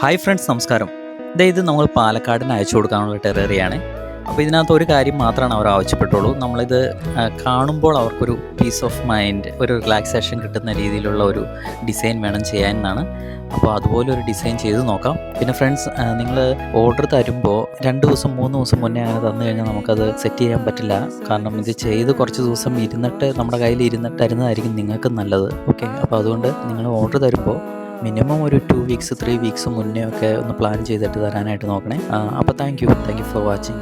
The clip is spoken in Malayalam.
ഹായ് ഫ്രണ്ട്സ്, നമസ്കാരം. ഇത് നമ്മൾ പാലക്കാടിന് അയച്ചു കൊടുക്കാനുള്ള ടെററിയാണ്. അപ്പോൾ ഇതിനകത്ത് ഒരു കാര്യം മാത്രമാണ് അവർ ആവശ്യപ്പെട്ടുള്ളൂ. നമ്മളിത് കാണുമ്പോൾ അവർക്കൊരു പീസ് ഓഫ് മൈൻഡ്, ഒരു റിലാക്സേഷൻ കിട്ടുന്ന രീതിയിലുള്ള ഒരു ഡിസൈൻ വേണം ചെയ്യാൻ എന്നാണ്. അപ്പോൾ അതുപോലെ ഒരു ഡിസൈൻ ചെയ്ത് നോക്കാം. പിന്നെ ഫ്രണ്ട്സ്, നിങ്ങൾ ഓർഡർ തരുമ്പോൾ 2 ദിവസം 3 ദിവസം മുന്നേ അങ്ങനെ തന്നു കഴിഞ്ഞാൽ നമുക്കത് സെറ്റ് ചെയ്യാൻ പറ്റില്ല. കാരണം ഇത് ചെയ്ത് കുറച്ച് ദിവസം ഇരുന്നിട്ട് നമ്മുടെ കയ്യിൽ ഇരുന്നിട്ട് തരുന്നതായിരിക്കും നിങ്ങൾക്ക് നല്ലത്. ഓക്കെ, അപ്പോൾ അതുകൊണ്ട് നിങ്ങൾ ഓർഡർ തരുമ്പോൾ മിനിമം ഒരു 2 വീക്സ് 3 വീക്സ് മുന്നേ ഒക്കെ ഒന്ന് പ്ലാൻ ചെയ്തിട്ട് തരാനായിട്ട് നോക്കണേ. അപ്പോൾ താങ്ക് യു ഫോർ വാച്ചിങ്.